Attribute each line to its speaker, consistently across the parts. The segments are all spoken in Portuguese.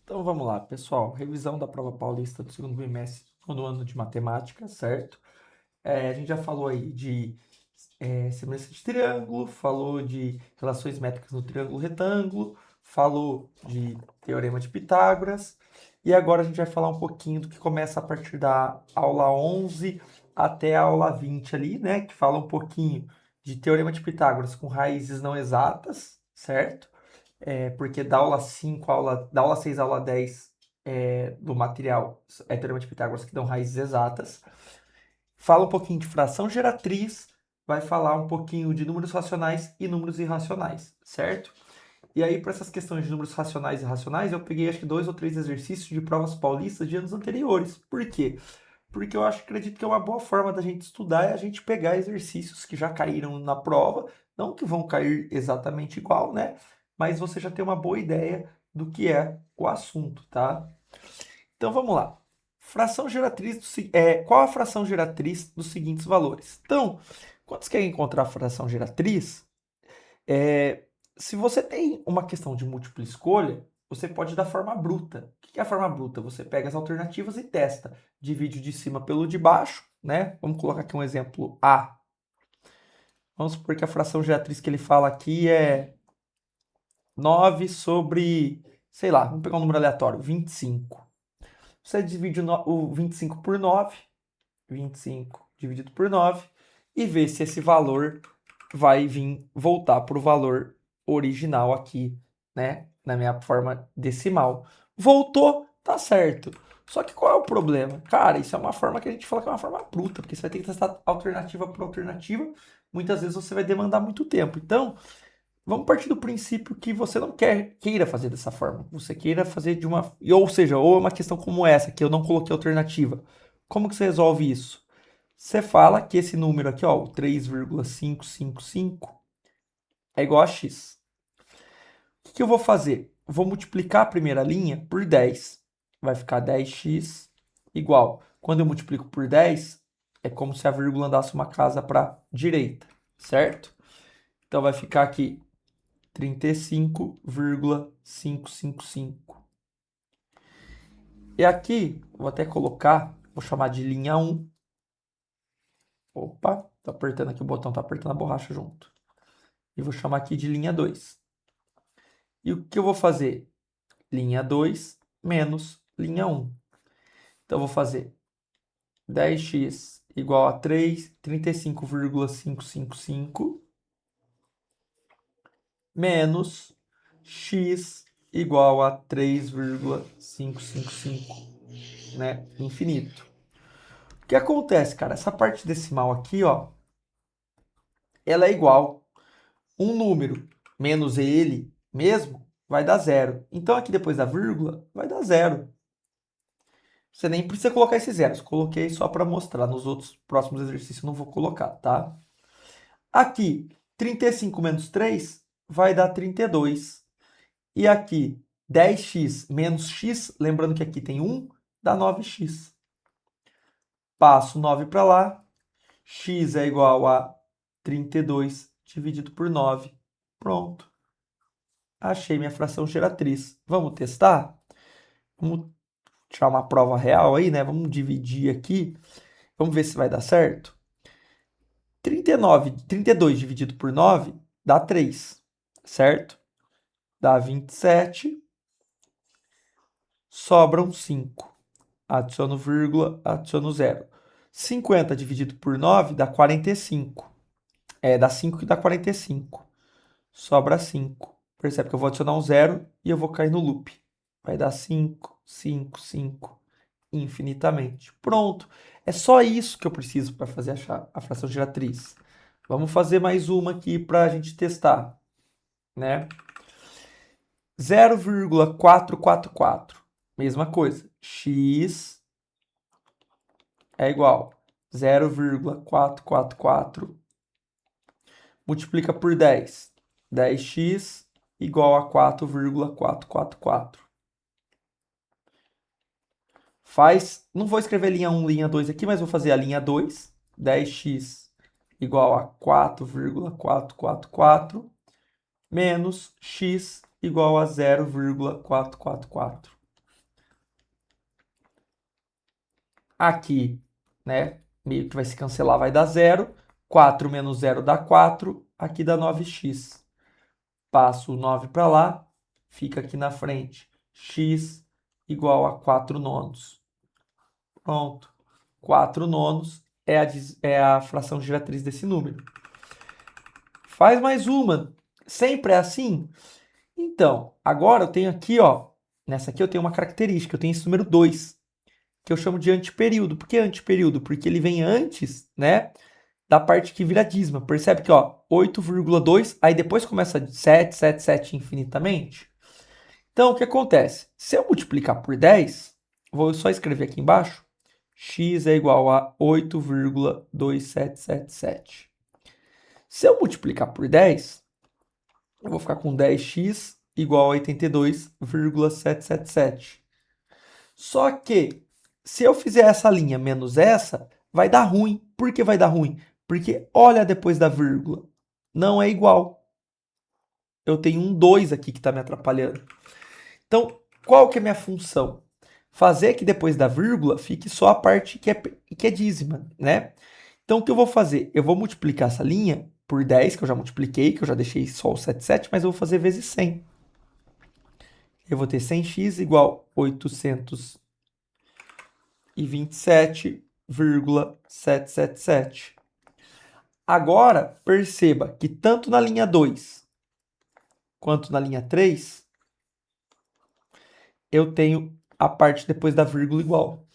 Speaker 1: Então vamos lá, pessoal. Revisão da prova paulista do segundo bimestre do ano de matemática, certo? A gente já falou aí de semelhança de triângulo, falou de relações métricas no triângulo retângulo, falou de teorema de Pitágoras, e agora a gente vai falar um pouquinho do que começa a partir da aula 11 até a aula 20 ali, né? Que fala um pouquinho de teorema de Pitágoras com raízes não exatas, certo? Porque da aula 6 à aula 10 do material é teorema de Pitágoras que dão raízes exatas. Fala um pouquinho de fração geratriz, vai falar um pouquinho de números racionais e números irracionais, certo? E aí, para essas questões de números racionais e irracionais, eu peguei acho que 2 ou 3 exercícios de provas paulistas de anos anteriores. Por quê? Porque eu acredito que é uma boa forma da gente estudar é a gente pegar exercícios que já caíram na prova, não que vão cair exatamente igual, né? Mas você já tem uma boa ideia do que é o assunto, tá? Então vamos lá. Fração geratriz qual a fração geratriz dos seguintes valores? Então, quando você quer encontrar a fração geratriz, é, se você tem uma questão de múltipla escolha, você pode dar forma bruta. O que é a forma bruta? Você pega as alternativas e testa. Divide o de cima pelo de baixo, né? Vamos colocar aqui um exemplo A. Vamos supor que a fração geratriz que ele fala aqui é 9 sobre, sei lá, vamos pegar um número aleatório, 25. Você divide o 25 por 9, 25 dividido por 9, e vê se esse valor vai vir voltar para o valor original aqui, né? Na minha forma decimal. Voltou, tá certo. Só que qual é o problema? Cara, isso é uma forma que a gente fala que é uma forma bruta, porque você vai ter que testar alternativa por alternativa. Muitas vezes você vai demandar muito tempo. Então, vamos partir do princípio que você não queira fazer dessa forma. Você queira fazer de uma. Ou seja, ou uma questão como essa, que eu não coloquei alternativa. Como que você resolve isso? Você fala que esse número aqui, ó, o 3,555, é igual a x. O que eu vou fazer? Vou multiplicar a primeira linha por 10. Vai ficar 10x igual. Quando eu multiplico por 10, é como se a vírgula andasse uma casa para a direita, certo? Então vai ficar aqui 35,555. E aqui, vou até colocar, vou chamar de linha 1. Opa, tô apertando aqui o botão, tá apertando a borracha junto. E vou chamar aqui de linha 2. E o que eu vou fazer? Linha 2 menos linha 1. Então, eu vou fazer 10x igual a 35,555 menos x igual a 3,555, né? Infinito. O que acontece, cara? Essa parte decimal aqui, ó, ela é igual um número menos ele mesmo vai dar zero. Então, aqui depois da vírgula, vai dar zero. Você nem precisa colocar esses zeros. Coloquei só para mostrar. Nos outros próximos exercícios eu não vou colocar, tá? Aqui, 35 menos 3 vai dar 32. E aqui, 10x menos x, lembrando que aqui tem 1, dá 9x. Passo 9 para lá. X é igual a 32 dividido por 9. Pronto. Achei minha fração geratriz. Vamos testar? Vamos tirar uma prova real aí, né? Vamos dividir aqui. Vamos ver se vai dar certo. 32 dividido por 9 dá 3, certo? Dá 27. Sobram 5. Adiciono vírgula, adiciono zero. 50 dividido por 9 dá 45. Dá 5 que dá 45. Sobra 5. Percebe que eu vou adicionar um zero e eu vou cair no loop. Vai dar 5, 5, 5, infinitamente. Pronto. É só isso que eu preciso para fazer a fração geratriz. Vamos fazer mais uma aqui para a gente testar, né? 0,444. Mesma coisa. X é igual a 0,444 multiplica por 10. 10x igual a 4,444. Não vou escrever linha 1, linha 2 aqui, mas vou fazer a linha 2. 10x igual a 4,444 menos x igual a 0,444. Aqui, né, meio que vai se cancelar, vai dar zero. 4 menos 0 dá 4. Aqui dá 9x. Passo o 9 para lá, fica aqui na frente. X igual a 4 nonos. Pronto. 4 nonos é a fração geratriz desse número. Faz mais uma. Sempre é assim? Então, agora eu tenho aqui, ó, nessa aqui eu tenho uma característica, eu tenho esse número 2, que eu chamo de antiperíodo. Por que antiperíodo? Porque ele vem antes, né, da parte que vira dízima. Percebe que, ó, 8,2, aí depois começa 7, 7, 7 infinitamente. Então, o que acontece? Se eu multiplicar por 10, vou só escrever aqui embaixo, x é igual a 8,2777. Se eu multiplicar por 10, eu vou ficar com 10x igual a 82,777. Só que, se eu fizer essa linha menos essa, vai dar ruim. Por que vai dar ruim? Porque olha depois da vírgula. Não é igual. Eu tenho um 2 aqui que está me atrapalhando. Então, qual que é a minha função? Fazer que depois da vírgula fique só a parte que é dízima, né? Então, o que eu vou fazer? Eu vou multiplicar essa linha por 10, que eu já multipliquei, que eu já deixei só o 77, mas eu vou fazer vezes 100. Eu vou ter 100x igual a 827,777. Agora, perceba que tanto na linha 2 quanto na linha 3, eu tenho a parte depois da vírgula igual.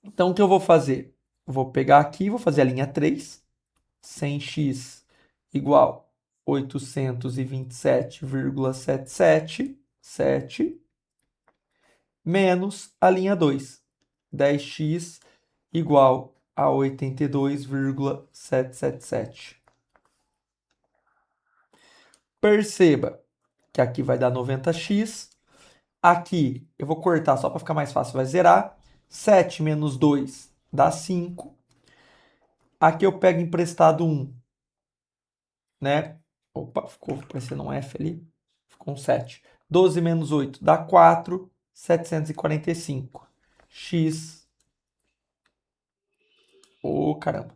Speaker 1: Então, o que eu vou fazer? Eu vou pegar aqui e vou fazer a linha 3, 100x igual a 827,777, menos a linha 2, 10x igual a 82,777. Perceba que aqui vai dar 90x. Aqui eu vou cortar só para ficar mais fácil, vai zerar. 7 menos 2 dá 5. Aqui eu pego emprestado 1, né? Opa, ficou parecendo um F ali. Ficou um 7. 12 menos 8 dá 4. 745. X. Ô, caramba.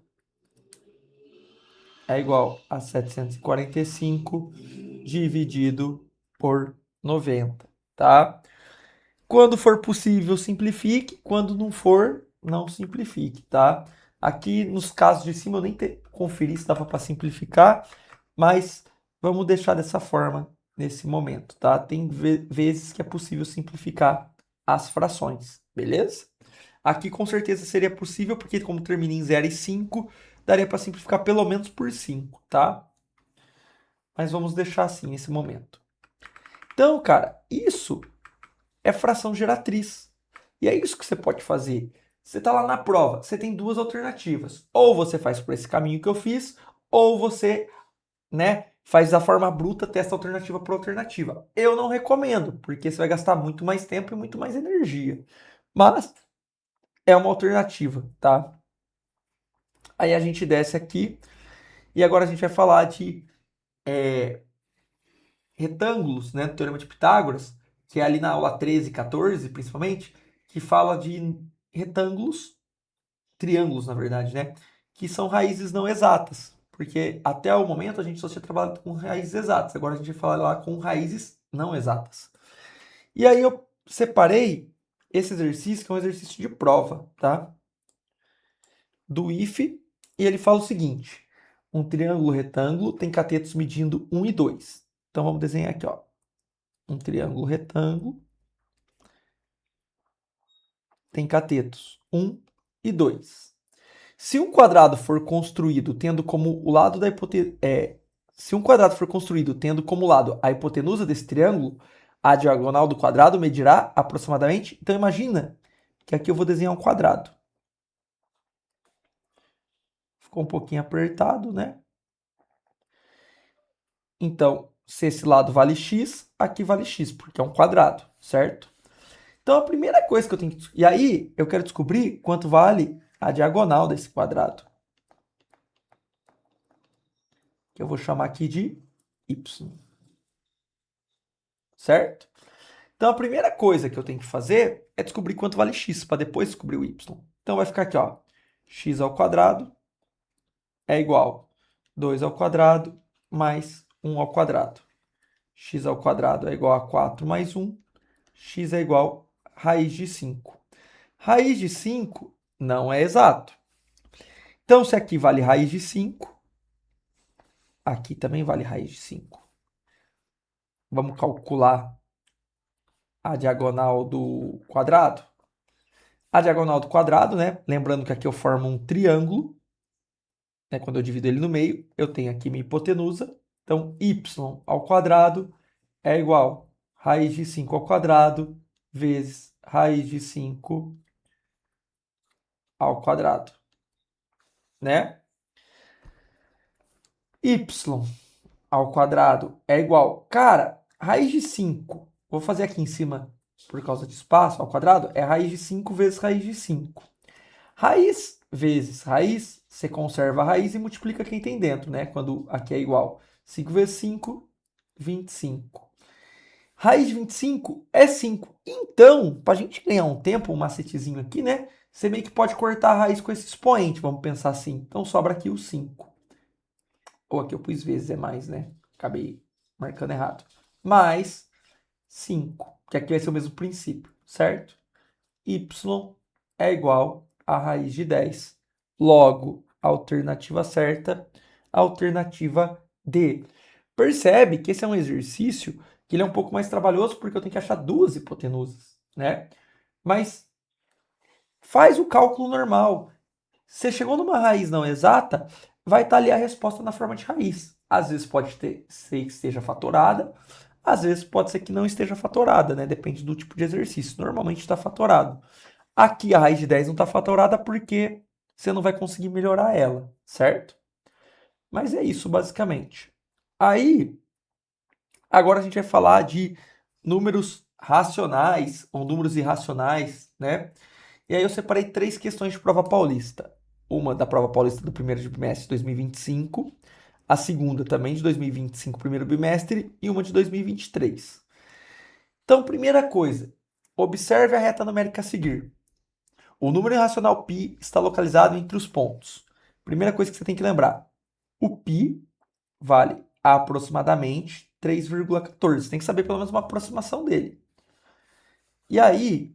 Speaker 1: É igual a 745 dividido por 90, tá? Quando for possível, simplifique. Quando não for, não simplifique, tá? Aqui nos casos de cima eu nem conferi se dava para simplificar, mas vamos deixar dessa forma nesse momento, tá? Tem vezes que é possível simplificar as frações, beleza? Aqui com certeza seria possível, porque como termina em 0 e 5, daria para simplificar pelo menos por 5, tá? Mas vamos deixar assim nesse momento. Então, cara, isso é fração geratriz. E é isso que você pode fazer. Você está lá na prova, você tem duas alternativas. Ou você faz por esse caminho que eu fiz, ou você, né, faz da forma bruta, testa alternativa por alternativa. Eu não recomendo, porque você vai gastar muito mais tempo e muito mais energia. Mas é uma alternativa, tá? Aí a gente desce aqui e agora a gente vai falar de retângulos, né, do Teorema de Pitágoras, que é ali na aula 13 e 14, principalmente, que fala de retângulos, triângulos, na verdade, né, que são raízes não exatas, porque até o momento a gente só tinha trabalhado com raízes exatas, agora a gente vai falar lá com raízes não exatas. E aí eu separei esse exercício, que é um exercício de prova, tá? Do IFE, e ele fala o seguinte: um triângulo retângulo tem catetos medindo 1 e 2. Então vamos desenhar aqui, ó. Um triângulo retângulo tem catetos 1 e 2. Se um quadrado for construído tendo como o lado da se um quadrado for construído tendo como lado a hipotenusa desse triângulo, a diagonal do quadrado medirá aproximadamente. Então imagina que aqui eu vou desenhar um quadrado. Ficou um pouquinho apertado, né? Então, se esse lado vale x, aqui vale x, porque é um quadrado, certo? Então, a primeira coisa que eu tenho que... E aí, eu quero descobrir quanto vale a diagonal desse quadrado. Que eu vou chamar aqui de y. Certo? Então, a primeira coisa que eu tenho que fazer é descobrir quanto vale x, para depois descobrir o y. Então, vai ficar aqui, ó, x ao quadrado é igual a 2 ao quadrado mais 1 ao quadrado. X ao quadrado é igual a 4 mais 1. X é igual a raiz de 5. Raiz de 5 não é exato. Então, se aqui vale raiz de 5, aqui também vale raiz de 5. Vamos calcular a diagonal do quadrado? A diagonal do quadrado, né? Lembrando que aqui eu formo um triângulo, né? Quando eu divido ele no meio, eu tenho aqui minha hipotenusa. Então, y ao quadrado é igual a raiz de 5 ao quadrado vezes raiz de 5 ao quadrado, né? Y ao quadrado é igual, cara, raiz de 5, vou fazer aqui em cima por causa de espaço, ao quadrado, é raiz de 5 vezes raiz de 5. Raiz vezes raiz, você conserva a raiz e multiplica quem tem dentro, né? Quando aqui é igual 5 vezes 5, 25. Raiz de 25 é 5. Então, para a gente ganhar um tempo, um macetezinho aqui, né? Você meio que pode cortar a raiz com esse expoente, vamos pensar assim. Então, sobra aqui o 5. Ou aqui eu pus vezes, é mais, né? Acabei marcando errado. Mais 5, que aqui vai ser o mesmo princípio, certo? Y é igual a raiz de 10. Logo, alternativa certa, alternativa D. Percebe que esse é um exercício que ele é um pouco mais trabalhoso porque eu tenho que achar duas hipotenusas, né? Mas faz o cálculo normal. Você chegou numa raiz não exata, vai estar ali a resposta na forma de raiz. Às vezes pode ser que esteja fatorada, às vezes pode ser que não esteja fatorada, né? Depende do tipo de exercício. Normalmente está fatorado. Aqui a raiz de 10 não está fatorada porque você não vai conseguir melhorar ela, certo? Mas é isso, basicamente. Aí, agora a gente vai falar de números racionais ou números irracionais, né? E aí eu separei 3 questões de prova paulista. Uma da prova paulista do primeiro bimestre de 2025, a segunda também de 2025, primeiro bimestre, e uma de 2023. Então, primeira coisa, observe a reta numérica a seguir. O número irracional π está localizado entre os pontos. Primeira coisa que você tem que lembrar, o π vale aproximadamente 3,14. Você tem que saber pelo menos uma aproximação dele. E aí,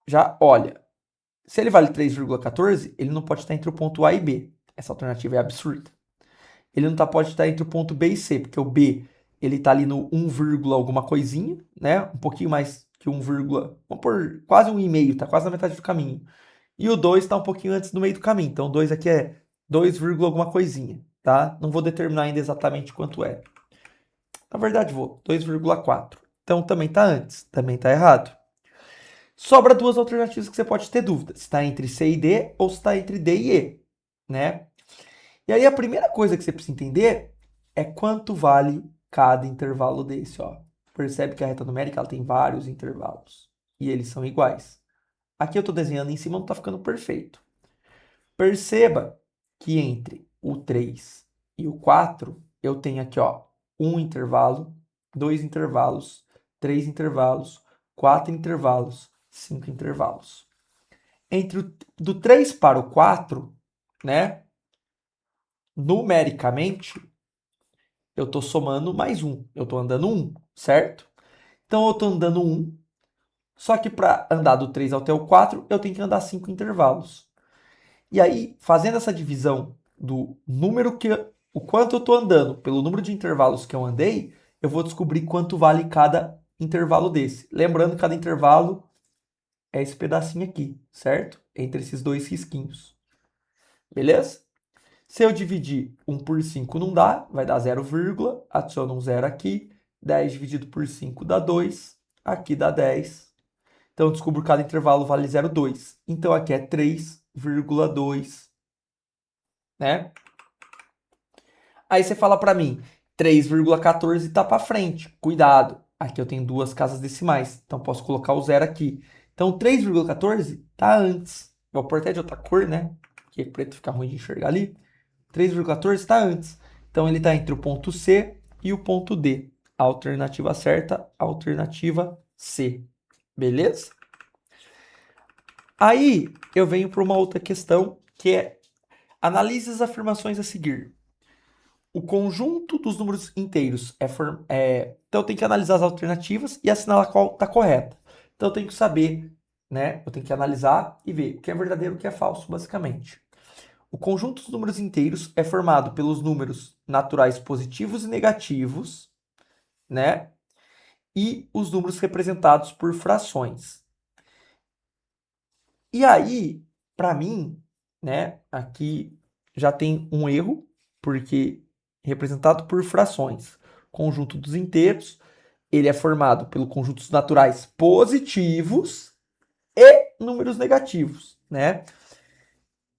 Speaker 1: já olha, se ele vale 3,14, ele não pode estar entre o ponto A e B. Essa alternativa é absurda. Ele não pode estar entre o ponto B e C, porque o B ele está ali no 1, alguma coisinha, né? Um pouquinho mais que 1, vamos por quase 1,5, tá quase na metade do caminho. E o 2 está um pouquinho antes do meio do caminho. Então, o 2 aqui é 2, alguma coisinha, tá? Não vou determinar ainda exatamente quanto é. Na verdade, vou. 2,4. Então, também está antes. Também está errado. Sobra duas alternativas que você pode ter dúvida. Se está entre C e D ou se está entre D e E, né? E aí, a primeira coisa que você precisa entender é quanto vale cada intervalo desse, ó. Percebe que a reta numérica ela tem vários intervalos. E eles são iguais. Aqui eu estou desenhando em cima, não está ficando perfeito. Perceba que entre o 3 e o 4, eu tenho aqui, ó, um intervalo, 2 intervalos, 3 intervalos, 4 intervalos, 5 intervalos. Do 3 para o 4, né, numericamente, eu estou somando mais 1. Eu estou andando 1, certo? Então, eu estou andando 1, só que para andar do 3 até o 4, eu tenho que andar 5 intervalos. E aí, fazendo essa divisão do número o quanto eu estou andando pelo número de intervalos que eu andei, eu vou descobrir quanto vale cada intervalo desse. Lembrando que cada intervalo é esse pedacinho aqui, certo? Entre esses dois risquinhos. Beleza? Se eu dividir 1 por 5 não dá, vai dar 0, adiciono um 0 aqui, 10 dividido por 5 dá 2, aqui dá 10. Então, eu descubro que cada intervalo vale 0,2. Então, aqui é 3,2, né? Aí você fala para mim, 3,14 está para frente. Cuidado, aqui eu tenho duas casas decimais, então posso colocar o zero aqui. Então 3,14 está antes. Vou pôr até de outra cor, né? Porque preto fica ruim de enxergar ali. 3,14 está antes. Então ele está entre o ponto C e o ponto D. Alternativa certa, alternativa C. Beleza? Aí eu venho para uma outra questão que é: analise as afirmações a seguir. O conjunto dos números inteiros então eu tenho que analisar as alternativas e assinalar qual está correta. Então eu tenho que saber, né? Eu tenho que analisar e ver o que é verdadeiro e o que é falso, basicamente. O conjunto dos números inteiros é formado pelos números naturais positivos e negativos, né? E os números representados por frações. E aí, para mim, né, aqui já tem um erro, porque representado por frações, conjunto dos inteiros, ele é formado pelo conjunto dos naturais positivos e números negativos, né?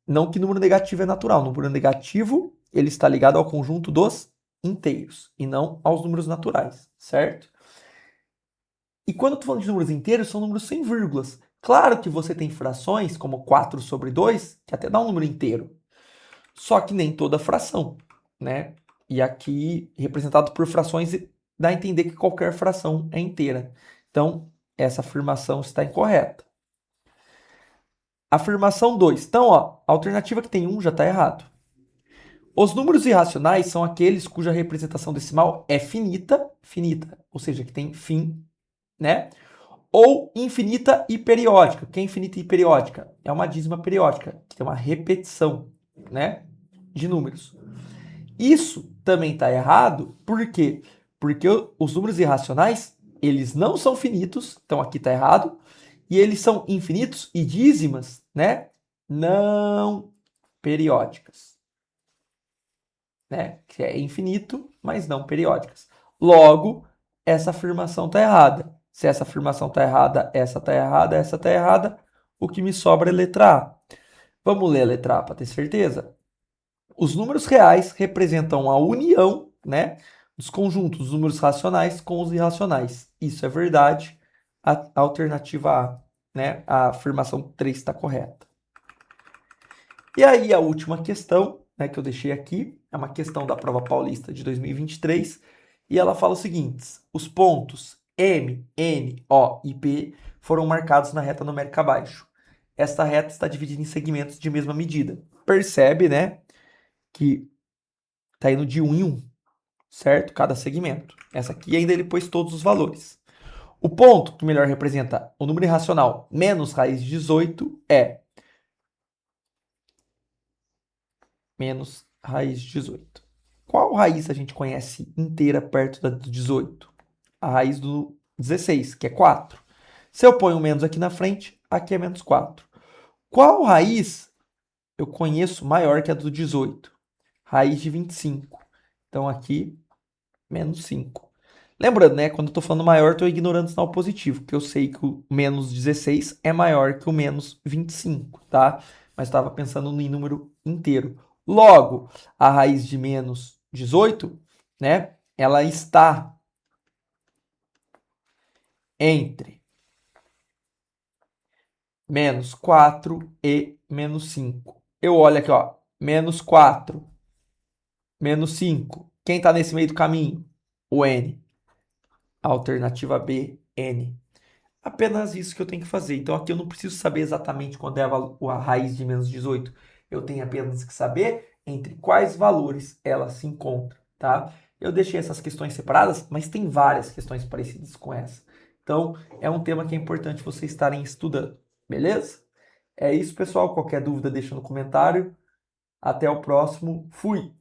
Speaker 1: Não que número negativo é natural, número negativo ele está ligado ao conjunto dos inteiros e não aos números naturais, certo? E quando eu estou falando de números inteiros, são números sem vírgulas. Claro que você tem frações, como 4 sobre 2, que até dá um número inteiro. Só que nem toda fração, né? E aqui, representado por frações, dá a entender que qualquer fração é inteira. Então, essa afirmação está incorreta. Afirmação 2. Então, ó, a alternativa que tem 1 já está errado. Os números irracionais são aqueles cuja representação decimal é finita, ou seja, que tem fim, né? Ou infinita e periódica. O que é infinita e periódica? É uma dízima periódica, que tem uma repetição, né, de números. Isso também está errado, por quê? Porque os números irracionais, eles não são finitos, então aqui está errado, e eles são infinitos e dízimas, né, não periódicas, né, que é infinito, mas não periódicas. Logo, essa afirmação está errada. Se essa afirmação está errada, essa está errada, essa está errada, o que me sobra é a letra A. Vamos ler a letra A para ter certeza? Os números reais representam a união, né, dos conjuntos dos números racionais com os irracionais. Isso é verdade. A alternativa A, né, a afirmação 3 está correta. E aí a última questão, né, que eu deixei aqui, é uma questão da Prova Paulista de 2023, e ela fala o seguinte: os pontos M, N, O e P foram marcados na reta numérica abaixo. Esta reta está dividida em segmentos de mesma medida. Percebe, né, que está indo de 1 em 1, certo? Cada segmento. Essa aqui ainda ele pôs todos os valores. O ponto que melhor representa o número irracional menos raiz de 18 é menos raiz de 18. Qual raiz a gente conhece inteira perto da do 18? A raiz do 16, que é 4. Se eu ponho um menos aqui na frente, aqui é menos 4. Qual raiz eu conheço maior que a do 18? Raiz de 25. Então aqui, menos 5. Lembrando, né, quando eu estou falando maior, estou ignorando o sinal positivo, porque eu sei que o menos 16 é maior que o menos 25, tá? Mas estava pensando em número inteiro. Logo, a raiz de menos 18, né, ela está entre menos 4 e menos 5. Eu olho aqui, ó, menos 4, menos 5. Quem está nesse meio do caminho? O N. Alternativa B, N. Apenas isso que eu tenho que fazer. Então aqui eu não preciso saber exatamente quando é a raiz de menos 18. Eu tenho apenas que saber entre quais valores ela se encontra, tá? Eu deixei essas questões separadas, mas tem várias questões parecidas com essa. Então é um tema que é importante vocês estarem estudando, beleza? É isso, pessoal. Qualquer dúvida deixa no comentário. Até o próximo. Fui!